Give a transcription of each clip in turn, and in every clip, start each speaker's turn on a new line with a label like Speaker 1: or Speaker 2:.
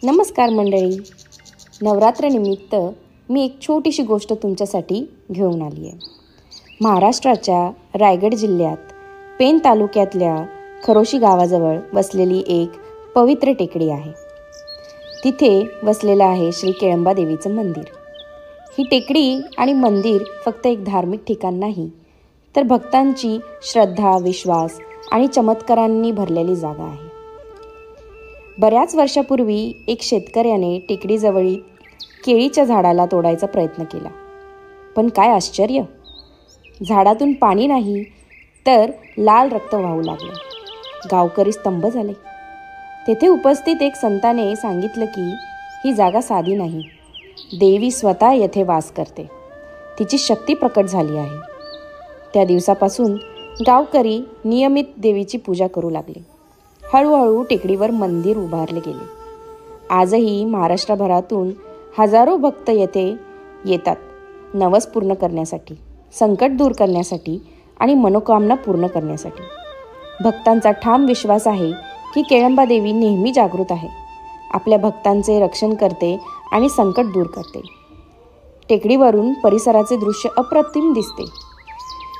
Speaker 1: नमस्कार मंडळी. नवरात्रनिमित्त मी एक छोटीशी गोष्ट तुमच्यासाठी घेऊन आली आहे. महाराष्ट्राच्या रायगड जिल्ह्यात पेण तालुक्यातल्या खरोशी गावाजवळ वसलेली एक पवित्र टेकडी आहे. तिथे वसलेलं आहे श्री केळंबा देवीचं मंदिर. ही टेकडी आणि मंदिर फक्त एक धार्मिक ठिकाण नाही, तर भक्तांची श्रद्धा, विश्वास आणि चमत्कारांनी भरलेली जागा आहे. बऱ्याच वर्षापूर्वी एक शेतकऱ्याने टेकडीजवळील केळीच्या झाडाला तोडायचा प्रयत्न केला. पण काय आश्चर्य, झाडातून पाणी नाही तर लाल रक्त वाहू लागलं. गावकरी स्तंभ झाले. तेथे उपस्थित एक संताने सांगितलं की ही जागा साधी नाही, देवी स्वतः येथे वास करते, तिची शक्ती प्रकट झाली आहे. त्या दिवसापासून गावकरी नियमित देवीची पूजा करू लागले. हळूहळू टेकडीवर मंदिर उभारले गेले. आजही महाराष्ट्रभरातून हजारो भक्त येथे येतात, नवस पूर्ण करण्यासाठी, संकट दूर करण्यासाठी आणि मनोकामना पूर्ण करण्यासाठी. भक्तांचा ठाम विश्वास आहे की केळंबा देवी नेहमी जागृत आहे, आपल्या भक्तांचे रक्षण करते आणि संकट दूर करते. टेकडीवरून परिसराचे दृश्य अप्रतिम दिसते.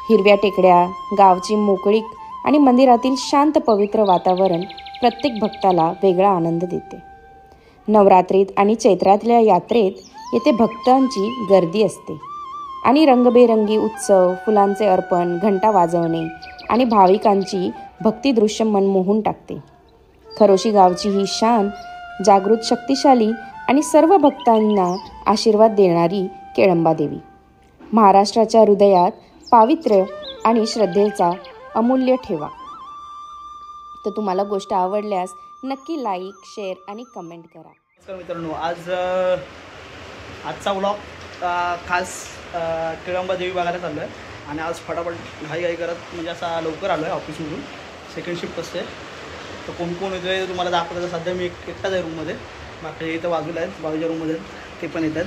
Speaker 1: हिरव्या टेकड्या, गावची मोकळीक आणि मंदिरातील शांत पवित्र वातावरण प्रत्येक भक्ताला वेगळा आनंद देते. नवरात्रीत आणि चैत्रातल्या यात्रेत येथे भक्तांची गर्दी असते आणि रंगबेरंगी उत्सव, फुलांचे अर्पण, घंटा वाजवणे आणि भाविकांची भक्तिदृश्य मन मोहून टाकते. खरोशी गावची ही शान, जागृत, शक्तिशाली आणि सर्व भक्तांना आशीर्वाद देणारी केळंबा देवी, महाराष्ट्राच्या हृदयात पावित्र्य आणि श्रद्धेचा अमूल्य ठेवा. तर तुम्हाला गोष्ट आवडल्यास नक्की लाईक, शेअर आणि कमेंट करा.
Speaker 2: नमस्कार मित्रांनो, आजचा व्लॉग खास केळंबा देवी बघायला चाललो आहे. आणि आज फटाफट घाई करत म्हणजे असा लवकर आलो आहे ऑफिसमधून. सेकंड शिफ्ट असते, तर कोण कोण येतो आहे तुम्हाला दाखवतो. सध्या मी एकटाच आहे रूममध्ये, बाकी इथं बाजूला आहेत, बाजूच्या रूममध्ये ते पण येतात.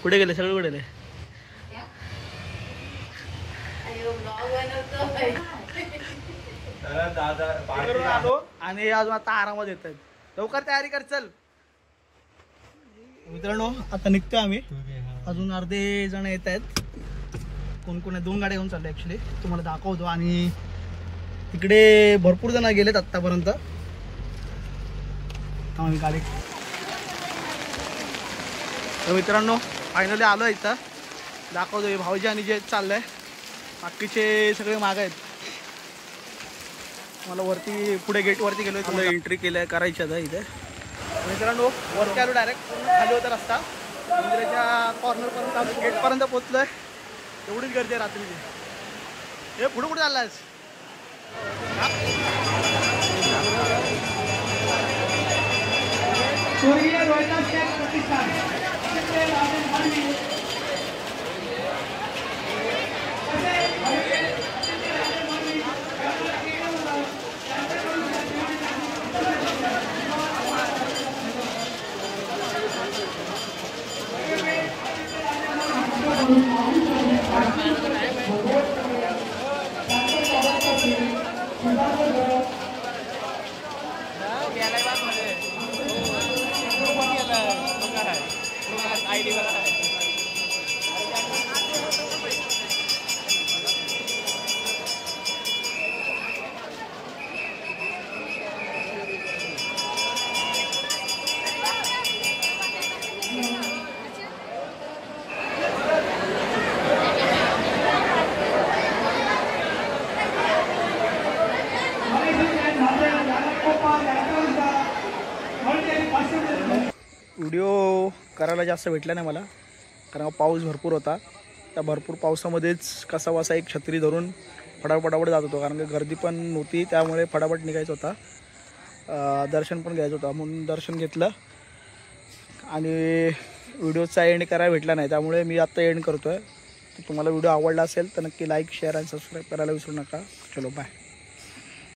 Speaker 2: कुठे गेले सगळे, कुठे गेले? आलो आणि अजून आता आरामात येत आहेत. लवकर तयारी कर, चल मित्रांनो. आता निघतोय आम्ही, अजून अर्धे जण येत आहेत. कोण कोण आहे, 2 गाड्या घेऊन चालले ॲक्च्युली, तुम्हाला दाखवतो. आणि तिकडे भरपूर जण गेलेत आत्तापर्यंत. आम्ही गाडी, तर मित्रांनो फायनली आलो आहे इथं, दाखवतो. भाऊजी आणि जे चाललंय, बाकीचे सगळे माग आहेत. मला वरती पुढे गेटवरती गेलो, मला एंट्री केलं आहे करायची आता इथे. मित्रांनो वरती आलो, डायरेक्ट पूर्ण खाली होता रस्ता, मंदिराच्या कॉर्नरपर्यंत आलो, गेटपर्यंत पोचलो आहे. एवढीच गर्दी आहे रात्रीची. हे पुढे कुठे चालला आहेस? व्हिडिओ करायला जास्त भेटला नाही मला, कारण पाऊस भरपूर होता. त्या भरपूर पावसामध्येच कसा बसा एक छत्री धरून फटाफट जात होतो, कारण की गर्दी पण नव्हती, त्यामुळे फटाफट निघायचं होता. दर्शन पण घ्यायचं होतं, म्हणून दर्शन घेतलं. आणि व्हिडिओचा एंड करायला भेटला नाही, त्यामुळे मी आत्ता एंड करतो आहे. तुम्हाला व्हिडिओ आवडला असेल तर नक्की लाईक, शेअर आणि सबस्क्राईब करायला विसरू नका. चलो बाय.